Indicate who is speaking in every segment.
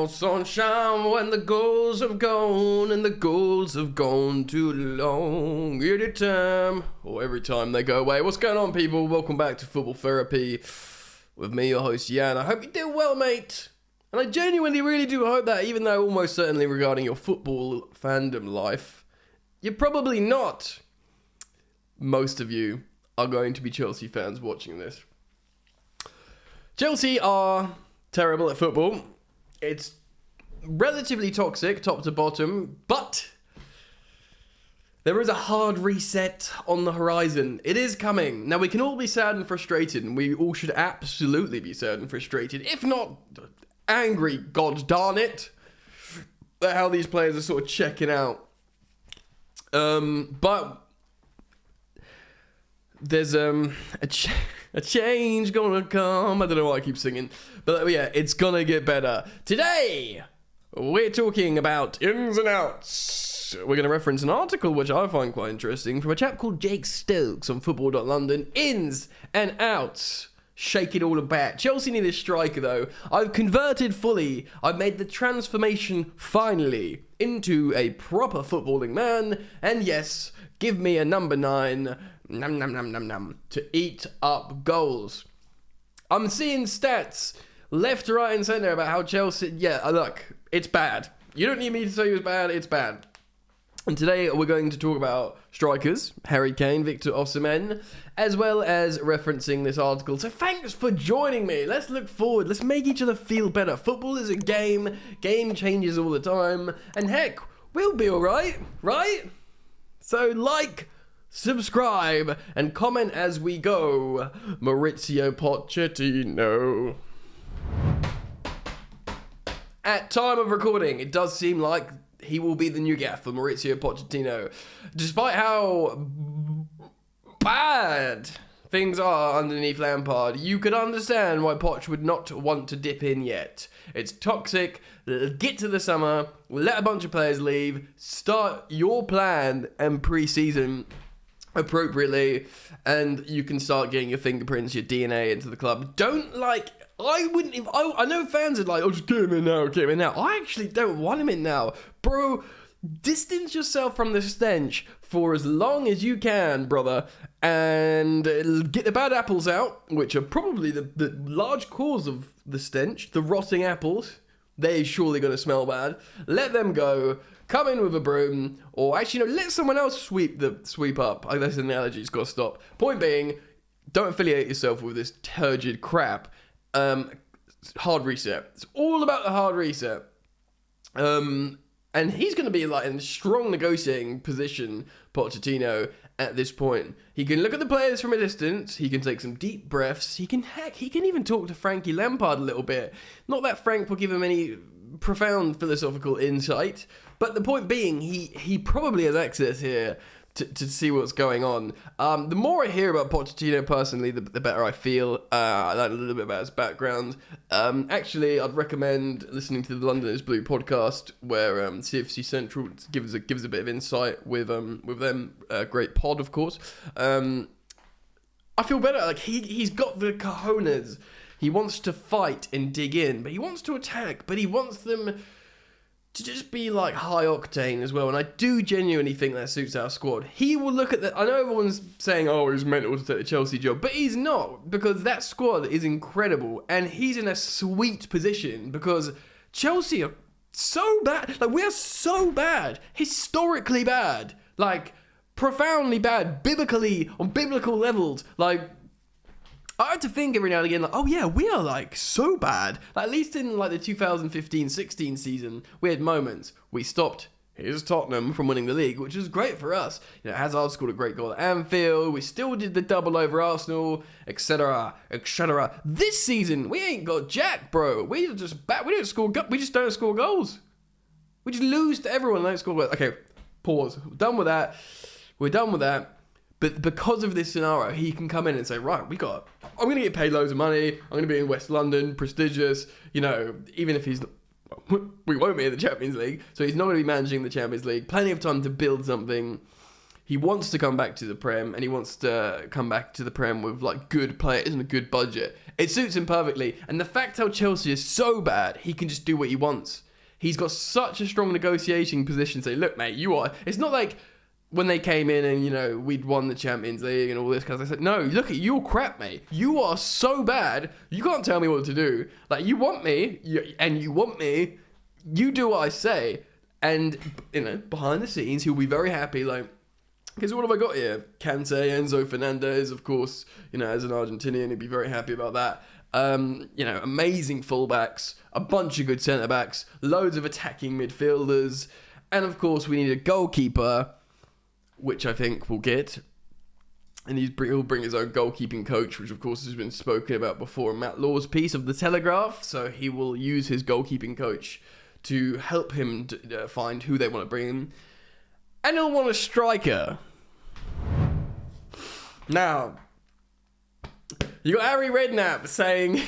Speaker 1: no sunshine when the goals have gone and the goals have gone too long. Anytime or every time they go away. What's going on, people? Welcome back to Football Therapy with me, your host, Jan. I hope you do well, mate. And I genuinely really do hope that, even though almost certainly regarding your football fandom life, you're probably not. Most of you are going to be Chelsea fans watching this. Chelsea are terrible at football. It's relatively toxic, top to bottom, but there is a hard reset on the horizon. It is coming. Now, we can all be sad and frustrated, and we all should absolutely be sad and frustrated, if not angry, god darn it, at how these players are sort of checking out. But there's a change gonna come. I don't know why I keep singing, but yeah, it's gonna get better. Today, we're talking about ins and outs. We're gonna reference an article which I find quite interesting from a chap called Jake Stokes on football.london. Ins and outs. Shake it all about. Chelsea need a striker though. I've converted fully. I've made the transformation finally into a proper footballing man. And yes, give me a number 9. Nom nom nom nom nom to eat up goals. I'm seeing stats left, right, and centre about how Chelsea. Yeah, look, it's bad. You don't need me to say it was bad. It's bad. And today we're going to talk about strikers, Harry Kane, Victor Osimhen, as well as referencing this article. So thanks for joining me. Let's look forward. Let's make each other feel better. Football is a game. Game changes all the time. And heck, we'll be all right, right? So subscribe, and comment as we go. Mauricio Pochettino. At time of recording, it does seem like he will be the new gaff for Mauricio Pochettino. Despite how bad things are underneath Lampard, you could understand why Poch would not want to dip in yet. It's toxic. Get to the summer, let a bunch of players leave, start your plan and pre-season appropriately, and you can start getting your fingerprints, your DNA into the club. I know fans are like, oh, just get him in now, get him in now. I actually don't want him in now. Bro, distance yourself from the stench for as long as you can, brother, and get the bad apples out, which are probably the large cause of the stench. The rotting apples, they're surely going to smell bad. Let them go. Come in with a broom, or actually, let someone else sweep up. I guess the analogy's got to stop. Point being, don't affiliate yourself with this turgid crap. Hard reset. It's all about the hard reset. And he's going to be in a strong negotiating position, Pochettino, at this point. He can look at the players from a distance. He can take some deep breaths. He can even talk to Frankie Lampard a little bit. Not that Frank will give him any profound philosophical insight, but the point being, he probably has access here to see what's going on. The more I hear about Pochettino personally, the better I feel. I learned a little bit about his background. Actually, I'd recommend listening to the London is Blue podcast, where CFC Central gives a bit of insight with them. Great pod, of course. I feel better. He's got the cojones. He wants to fight and dig in, but he wants to attack, but he wants them to just be high octane as well. And I do genuinely think that suits our squad. He will look at that. I know everyone's saying, oh, he's mental to take the Chelsea job, but he's not, because that squad is incredible. And he's in a sweet position because Chelsea are so bad. We are so bad, historically bad, profoundly bad, biblically, on biblical levels. I had to think every now and again, oh yeah, we are so bad. At least in the 2015-16 season, we had moments. We stopped Tottenham from winning the league, which was great for us. Hazard scored a great goal at Anfield. We still did the double over Arsenal, etc., etc. This season, we ain't got jack, bro. We are just bad. We just don't score goals. We just lose to everyone. Don't score goals. Okay, pause. We're done with that. But because of this scenario, he can come in and say, right, I'm going to get paid loads of money. I'm going to be in West London, prestigious. Even if we won't be in the Champions League. So he's not going to be managing the Champions League. Plenty of time to build something. He wants to come back to the Prem, and he wants to come back to the Prem with like good players and a good budget. It suits him perfectly. And the fact how Chelsea is so bad, he can just do what he wants. He's got such a strong negotiating position to say, look, mate, you are... It's not like when they came in and, you know, we'd won the Champions League and all this kind of stuff. I said, no, look at you, crap, mate. You are so bad, you can't tell me what to do. Like, you want me, and you want me, you do what I say. And, you know, behind the scenes, he'll be very happy, like... Because what have I got here? Kante, Enzo Fernandez, of course, you know, as an Argentinian, he'd be very happy about that. You know, amazing fullbacks, a bunch of good centre-backs, loads of attacking midfielders, and of course we need a goalkeeper, which I think we'll get. And he'll bring his own goalkeeping coach, which of course has been spoken about before in Matt Law's piece of The Telegraph, so he will use his goalkeeping coach to help him to find who they want to bring in. And he'll want a striker. Now, you got Harry Redknapp saying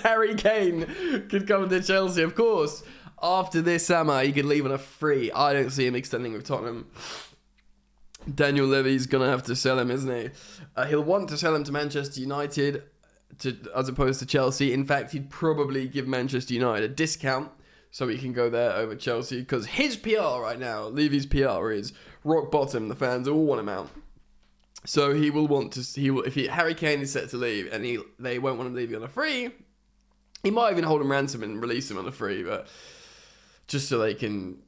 Speaker 1: Harry Kane could come to Chelsea. Of course, after this summer, he could leave on a free. I don't see him extending with Tottenham. Daniel Levy's going to have to sell him, isn't he? He'll want to sell him to Manchester United as opposed to Chelsea. In fact, he'd probably give Manchester United a discount so he can go there over Chelsea, because his PR right now, Levy's PR, is rock bottom. The fans all want him out. So he will want to. If Harry Kane is set to leave, and they won't want him to leave on a free, he might even hold him ransom and release him on a free, but just so they can,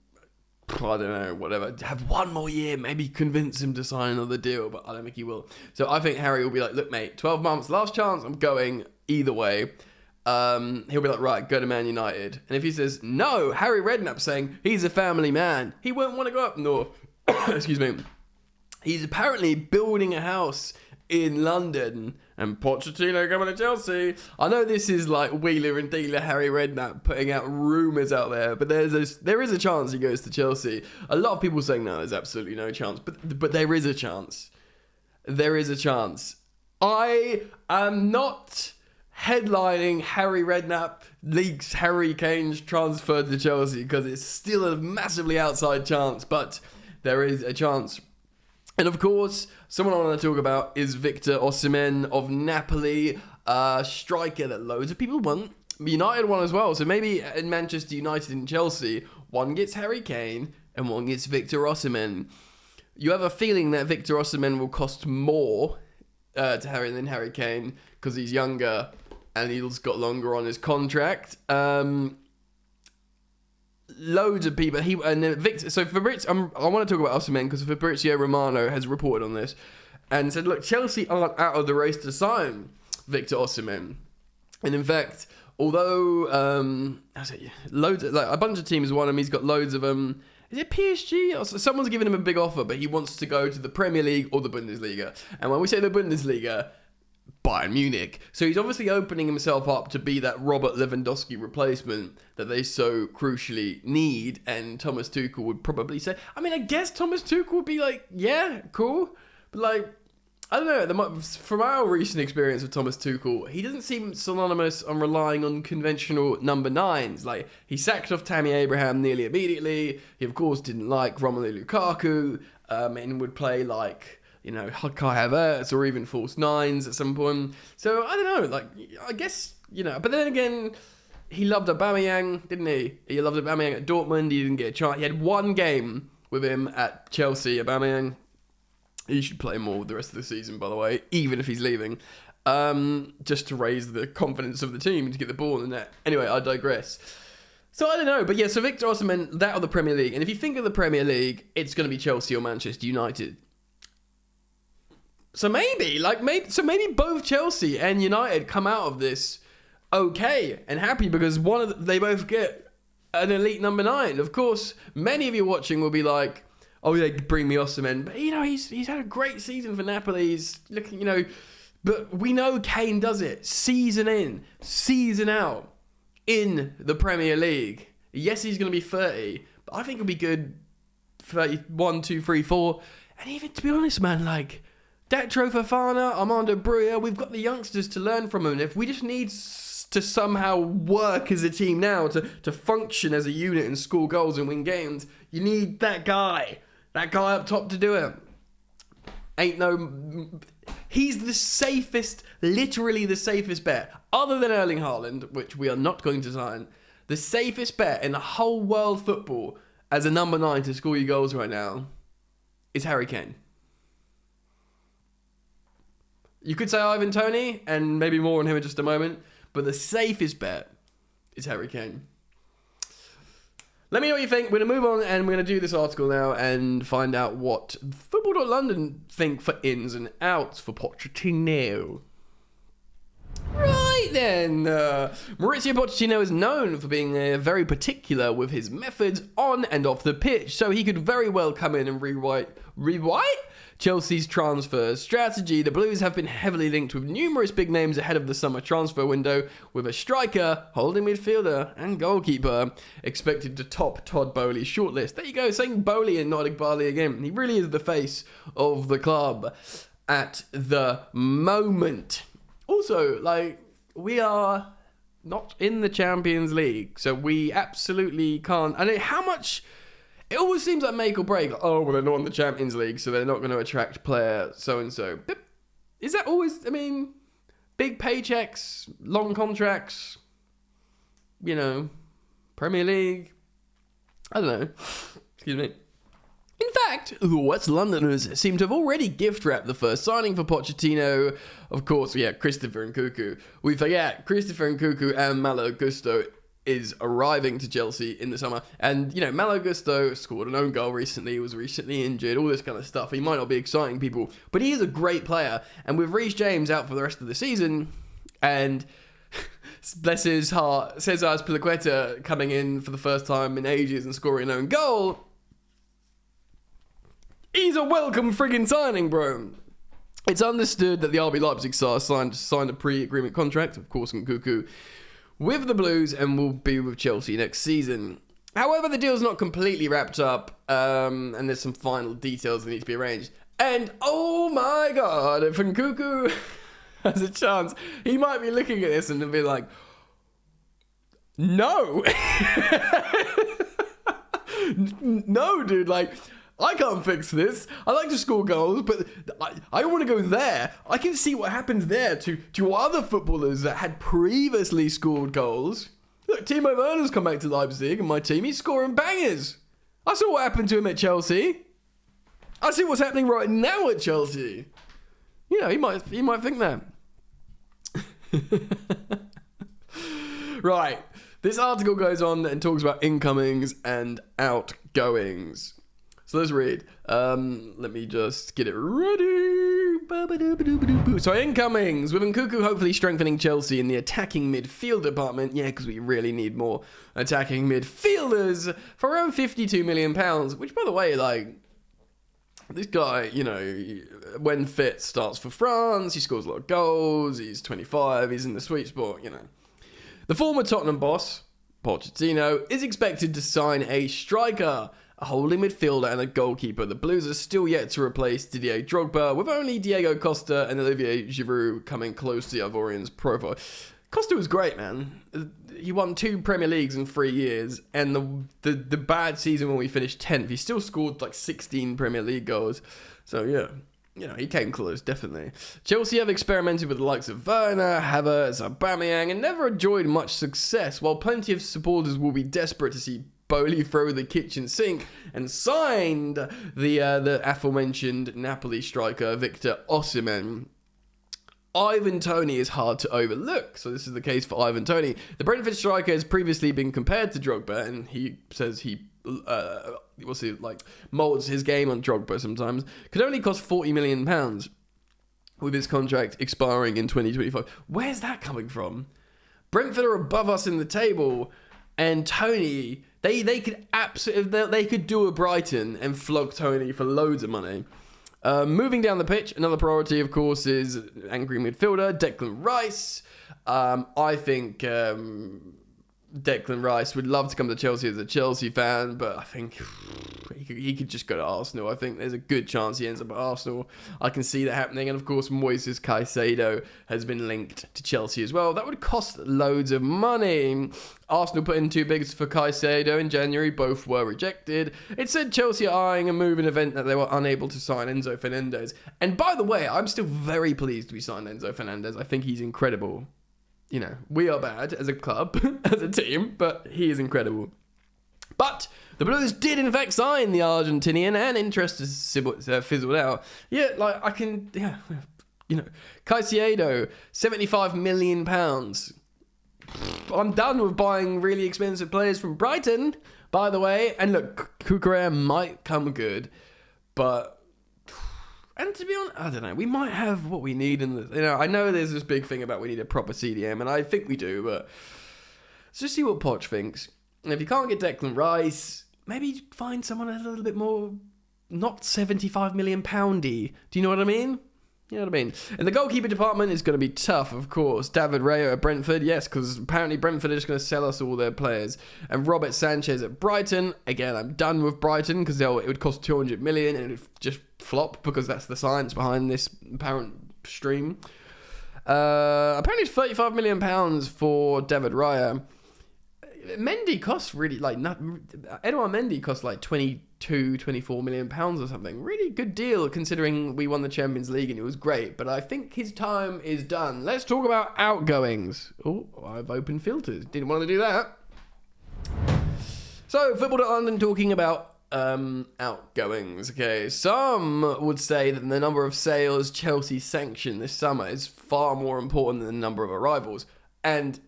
Speaker 1: I don't know, whatever, have one more year, maybe convince him to sign another deal, but I don't think he will. So I think Harry will be like, look, mate, 12 months, last chance, I'm going either way. He'll be like, right, go to Man United. And if he says no, Harry Redknapp saying he's a family man, he won't want to go up north. Excuse me. He's apparently building a house in London, and Pochettino coming to Chelsea. I know this is like wheeler and dealer Harry Redknapp putting out rumours out there, but there is a chance he goes to Chelsea. A lot of people saying no, there's absolutely no chance, but there is a chance. There is a chance. I am not headlining Harry Redknapp leaks Harry Kane's transfer to Chelsea, because it's still a massively outside chance, but there is a chance. And of course, someone I want to talk about is Victor Osimhen of Napoli, a striker that loads of people want. United won as well, so maybe in Manchester United and Chelsea, one gets Harry Kane and one gets Victor Osimhen. You have a feeling that Victor Osimhen will cost more to Harry than Harry Kane, because he's younger and he's got longer on his contract. Loads of people. Victor. So Fabrizio, I want to talk about Osimhen because Fabrizio Romano has reported on this and said, look, Chelsea aren't out of the race to sign Victor Osimhen. And in fact, although loads of, like a bunch of teams want him, he's got loads of is it PSG? Or someone's giving him a big offer, but he wants to go to the Premier League or the Bundesliga. And when we say the Bundesliga, Bayern Munich. So he's obviously opening himself up to be that Robert Lewandowski replacement that they so crucially need. And Thomas Tuchel would probably say, I mean, I guess Thomas Tuchel would be like, yeah, cool. But like, I don't know, from our recent experience with Thomas Tuchel, he doesn't seem synonymous on relying on conventional number nines. Like, he sacked off Tammy Abraham nearly immediately. He, of course, didn't like Romelu Lukaku, and would play like, you know, Kai Havertz or even false nines at some point. So, I don't know, like, I guess, you know, but then again, he loved Aubameyang, didn't he? He loved Aubameyang at Dortmund, he didn't get a chance. He had one game with him at Chelsea, Aubameyang. He should play more the rest of the season, by the way, even if he's leaving, just to raise the confidence of the team to get the ball in the net. Anyway, I digress. So, I don't know, but yeah, so Victor Osimhen, that or the Premier League. And if you think of the Premier League, it's going to be Chelsea or Manchester United. So maybe both Chelsea and United come out of this okay and happy, because they both get an elite number 9. Of course, many of you watching will be like, oh yeah, bring me Osimhen. But you know, he's had a great season for Napoli. He's looking, you know, but we know Kane does it season in, season out in the Premier League. Yes, he's going to be 30, but I think he'll be good 31, 2, 3, 4. And even to be honest, man, like, Datro Fofana, Armando Broja, we've got the youngsters to learn from them. And if we just need to somehow work as a team now, to function as a unit and score goals and win games, you need that guy. That guy up top to do it. He's the safest, literally the safest bet, other than Erling Haaland, which we are not going to sign. The safest bet in the whole world football as a number 9 to score you goals right now is Harry Kane. You could say Ivan Toney, and maybe more on him in just a moment, but the safest bet is Harry Kane. Let me know what you think. We're going to move on, and we're going to do this article now and find out what Football.London think for ins and outs for Pochettino. Right then, Mauricio Pochettino is known for being very particular with his methods on and off the pitch, so he could very well come in and rewrite Chelsea's transfer strategy. The Blues have been heavily linked with numerous big names ahead of the summer transfer window, with a striker, holding midfielder, and goalkeeper expected to top Todd Boehly's shortlist. There you go, saying Boehly and not Boehly again. He really is the face of the club at the moment. Also, we are not in the Champions League, so we absolutely can't. And how much... It always seems like make or break. Oh, well, they're not in the Champions League, so they're not going to attract player so-and-so. But is that always... big paychecks, long contracts, Premier League. I don't know. Excuse me. In fact, the West Londoners seem to have already gift-wrapped the first signing for Pochettino. Of course, Christopher Nkunku. We forget, Christopher Nkunku and Malo Gusto is arriving to Chelsea in the summer. And, Malo Gusto scored an own goal recently, was recently injured, all this kind of stuff. He might not be exciting people, but he is a great player. And with Reece James out for the rest of the season, and bless his heart, Cesar Azpilicueta coming in for the first time in ages and scoring an own goal, he's a welcome friggin' signing, bro. It's understood that the RB Leipzig star signed a pre-agreement contract, of course, Nkunku, with the Blues and will be with Chelsea next season. However, the deal's not completely wrapped up, and there's some final details that need to be arranged. And, oh my god, if Nkunku has a chance, he might be looking at this and be like, no! No, dude, I can't fix this. I like to score goals, but I want to go there. I can see what happens there to other footballers that had previously scored goals. Look, Timo Werner's come back to Leipzig and my team, he's scoring bangers. I saw what happened to him at Chelsea. I see what's happening right now at Chelsea. He might think that. Right. This article goes on and talks about incomings and outgoings. So let's read. Let me just get it ready. So incomings, with Nkunku hopefully strengthening Chelsea in the attacking midfield department. Yeah, because we really need more attacking midfielders for around £52 million. Which, by the way, this guy, when fit, starts for France. He scores a lot of goals. He's 25. He's in the sweet spot, The former Tottenham boss, Pochettino, is expected to sign a striker, a holding midfielder and a goalkeeper. The Blues are still yet to replace Didier Drogba, with only Diego Costa and Olivier Giroud coming close to the Ivorian's profile. Costa was great, man. He won 2 Premier Leagues in 3 years, and the bad season when we finished 10th, he still scored 16 Premier League goals. So yeah, he came close, definitely. Chelsea have experimented with the likes of Werner, Havertz, Aubameyang, and never enjoyed much success, while plenty of supporters will be desperate to see Boehly throw the kitchen sink and signed the aforementioned Napoli striker Victor Osimhen. Ivan Toney is hard to overlook, so this is the case for Ivan Toney. The Brentford striker has previously been compared to Drogba, and he says he molds his game on Drogba sometimes. Could only cost £40 million with his contract expiring in 2025. Where's that coming from? Brentford are above us in the table, and Toney, they could absolutely, they could do a Brighton and flog Toney for loads of money. Moving down the pitch, another priority, of course, is angry midfielder Declan Rice. I think Declan Rice would love to come to Chelsea as a Chelsea fan, but I think he could just go to Arsenal. I think there's a good chance he ends up at Arsenal. I can see that happening. And of course, Moises Caicedo has been linked to Chelsea as well. That would cost loads of money. Arsenal put in 2 bids for Caicedo in January. Both were rejected. It said Chelsea are eyeing a move in event that they were unable to sign Enzo Fernandez. And by the way, I'm still very pleased we signed Enzo Fernandez. I think he's incredible. You know, we are bad as a club, as a team, but he is incredible. But the Blues did in fact sign the Argentinian, and interest has fizzled out. Yeah, Caicedo, £75 million. I'm done with buying really expensive players from Brighton, by the way. And look, Cucurella might come good, but... And to be honest, I don't know, we might have what we need in the... I know there's this big thing about we need a proper CDM, and I think we do, but... Let's just see what Poch thinks. And if you can't get Declan Rice, maybe find someone a little bit more... Not £75 million poundy. Do you know what I mean? You know what I mean? And the goalkeeper department is going to be tough, of course. David Raya at Brentford, yes, because apparently Brentford are just going to sell us all their players. And Robert Sanchez at Brighton. Again, I'm done with Brighton because it would cost 200 million and it would just flop because that's the science behind this apparent stream. Apparently it's £35 million for David Raya. Mendy costs really Edouard Mendy costs like 24 million pounds or something. Really good deal considering we won the Champions League and it was great, but I think his time is done. Let's talk about outgoings. Oh, I've opened filters. Didn't want to do that. So, Football.London talking about outgoings. Okay, some would say that the number of sales Chelsea sanctioned this summer is far more important than the number of arrivals. And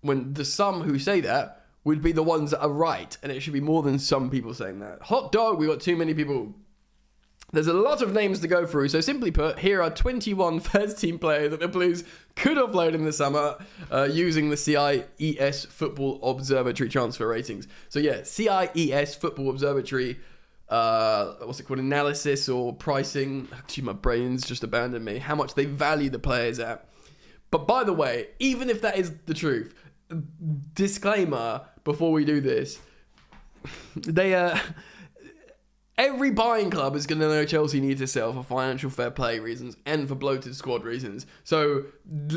Speaker 1: when the some who say that would be the ones that are right, and it should be more than some people saying that. Hot dog, we got too many people. There's a lot of names to go through, so simply put, here are 21 first-team players that the Blues could offload in the summer using the CIES Football Observatory transfer ratings. So yeah, CIES Football Observatory, what's it called, analysis or pricing. Actually, my brain's just abandoned me. How much they value the players at. But by the way, even if that is the truth, disclaimer before we do this, every buying club is going to know Chelsea need to sell for financial fair play reasons and for bloated squad reasons. So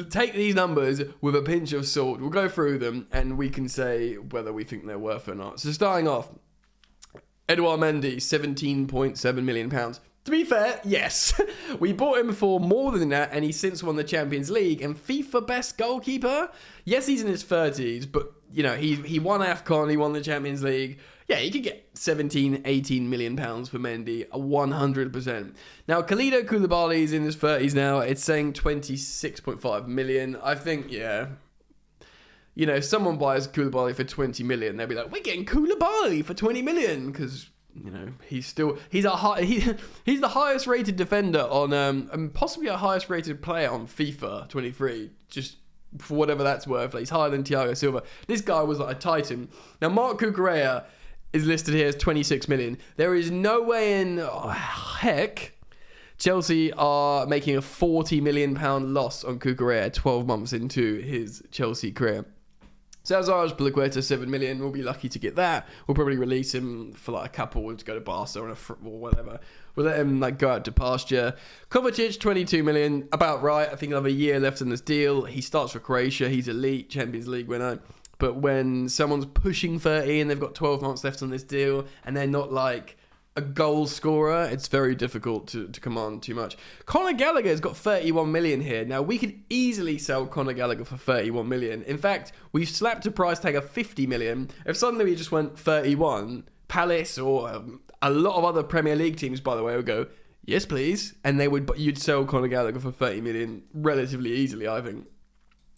Speaker 1: take these numbers with a pinch of salt. We'll go through them and we can say whether we think they're worth or not. So starting off, Edouard Mendy, £17.7 million. To be fair, yes. We bought him for more than that, and he's since won the Champions League and FIFA best goalkeeper. Yes, he's in his 30s, but, you know, he won AFCON, he won the Champions League. Yeah, he could get 17, 18 million pounds for Mendy, 100%. Now, Khalidou Koulibaly's in his 30s now. It's saying 26.5 million. I think, yeah. You know, if someone buys Koulibaly for 20 million, they'll be like, we're getting Koulibaly for 20 million, because... You know, he's the highest rated defender on and possibly a highest rated player on FIFA 23. Just for whatever that's worth, like he's higher than Thiago Silva. This guy was like a titan. Now Marc Cucurella is listed here as 26 million. There is no way in heck Chelsea are making a £40 million loss on Cucurella 12 months into his Chelsea career. Cesar Azpilicueta, 7 million. We'll be lucky to get that. We'll probably release him for like a couple to go to Barca or whatever. We'll let him like go out to pasture. Kovacic, 22 million. About right. I think another year left on this deal. He starts for Croatia. He's elite Champions League winner. But when someone's pushing 30 and they've got 12 months left on this deal and they're not like a goal scorer, it's very difficult to command too much. Conor Gallagher's got 31 million here. Now, we could easily sell Conor Gallagher for 31 million. In fact, we've slapped a price tag of 50 million. If suddenly we just went 31, Palace or a lot of other Premier League teams, by the way, would go, yes, please. And you'd sell Conor Gallagher for 30 million relatively easily, I think.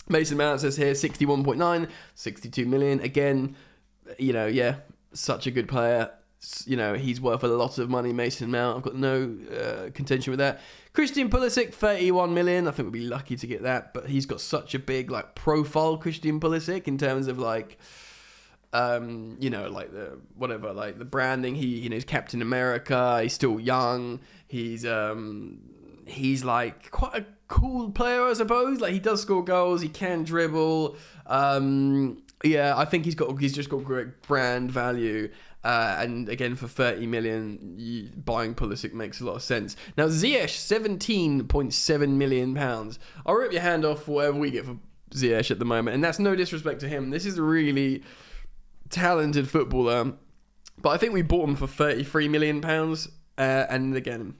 Speaker 1: Mason Mount says here 61.9, 62 million. Again, you know, yeah, such a good player. You know, he's worth a lot of money, Mason Mount. I've got no contention with that. Christian Pulisic, 31 million. I think we'd be lucky to get that, but he's got such a big like profile, Christian Pulisic, in terms of like, you know, like the branding. He's Captain America. He's still young. He's like quite a cool player, I suppose. Like he does score goals. He can dribble. Yeah, I think he's just got great brand value. And again, for 30 million, buying Pulisic makes a lot of sense. Now, Ziyech, 17.7 million pounds. I'll rip your hand off for whatever we get for Ziyech at the moment. And that's no disrespect to him. This is a really talented footballer. But I think we bought him for 33 million pounds. And again,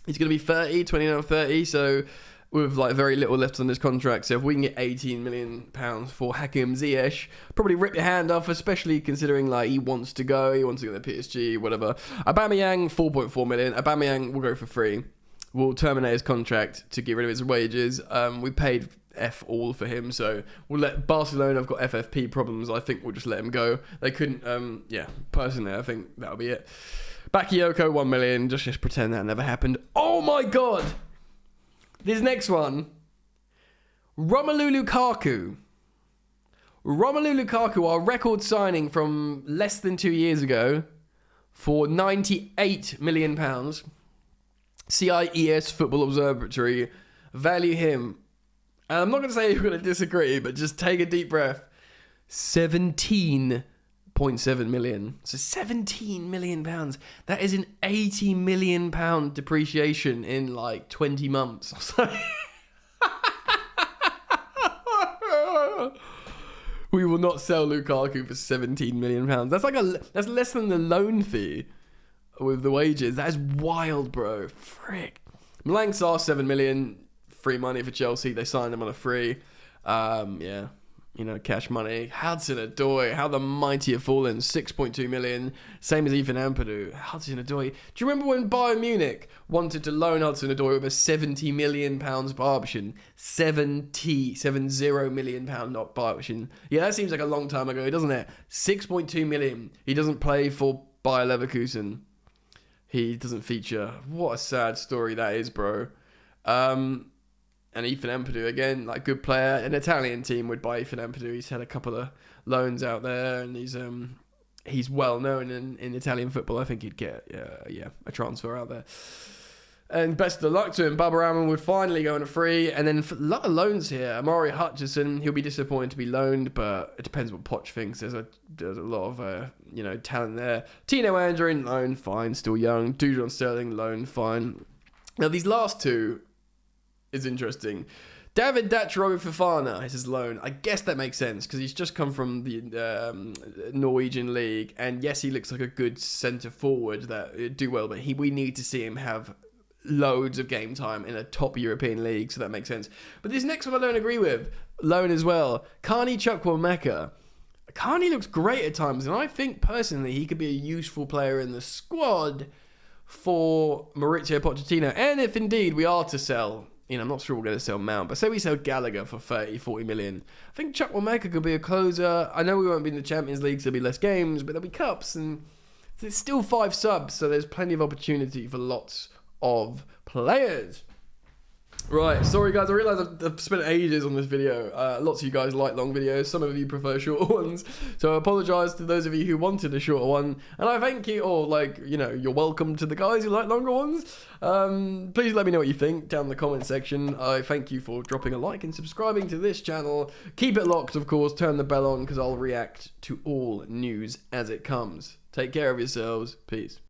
Speaker 1: he's going to be 30, 29 or 30. So with like very little left on his contract. So if we can get 18 million pounds for Hakim Ziyech, probably rip your hand off, especially considering like he wants to go to the PSG, whatever. Aubameyang, 4.4 million. Aubameyang will go for free. We'll terminate his contract to get rid of his wages. We paid F all for him, so we'll let Barcelona have got FFP problems. I think we'll just let him go. They couldn't, personally, I think that'll be it. Bakayoko, 1 million. Just pretend that never happened. Oh my God! This next one. Romelu Lukaku. Romelu Lukaku, our record signing from less than 2 years ago for £98 million. CIES Football Observatory value him. And I'm not going to say you're going to disagree, but just take a deep breath. 17.7 million. So 17 million pounds. That is an 80 million pound depreciation in like 20 months or so. We will not sell Lukaku for 17 million pounds. That's less than the loan fee with the wages. That is wild, bro. Frick. Malang Sarr, 7 million. Free money for Chelsea. They signed him on a free. Cash money. Hudson-Odoi, how the mighty have fallen. 6.2 million. Same as Ethan Ampadu. Hudson-Odoi. Do you remember when Bayern Munich wanted to loan Hudson-Odoi with a £70 million buy option? 70 million pound not buy option. Yeah, that seems like a long time ago, doesn't it? 6.2 million. He doesn't play for Bayer Leverkusen. He doesn't feature. What a sad story that is, bro. And Ethan Ampadu, again, like good player. An Italian team would buy Ethan Ampadu. He's had a couple of loans out there, and he's well known in Italian football. I think he'd get a transfer out there. And best of luck to him. Baba Rahman would finally go on a free. And then for a lot of loans here. Amari Hutchison, he'll be disappointed to be loaned, but it depends what Poch thinks. There's a lot of talent there. Tino Andrin, loan, fine, still young. Dujon Sterling, loan, fine. Now these last two is interesting. David Datro Fofana is his loan. I guess that makes sense because he's just come from the Norwegian league, and yes, he looks like a good centre forward that do well, but we need to see him have loads of game time in a top European league, so that makes sense. But this next one I don't agree with. Loan as well. Carney Chukwuemeka. Carney looks great at times, and I think personally he could be a useful player in the squad for Mauricio Pochettino. And if indeed we are to sell, I'm not sure we're going to sell Mount, but say we sell Gallagher for 30-40 million. I think Chukwuemeka could be a closer. I know we won't be in the Champions League, so there'll be less games, but there'll be cups, and there's still 5 subs, so there's plenty of opportunity for lots of players. Right, sorry guys, I realise I've spent ages on this video. Lots of you guys like long videos, some of you prefer shorter ones, so I apologise to those of you who wanted a shorter one, and I thank you, or you're welcome to the guys who like longer ones. Please let me know what you think down in the comment section. I thank you for dropping a like and subscribing to this channel. Keep it locked, of course, turn the bell on, because I'll react to all news as it comes. Take care of yourselves, peace.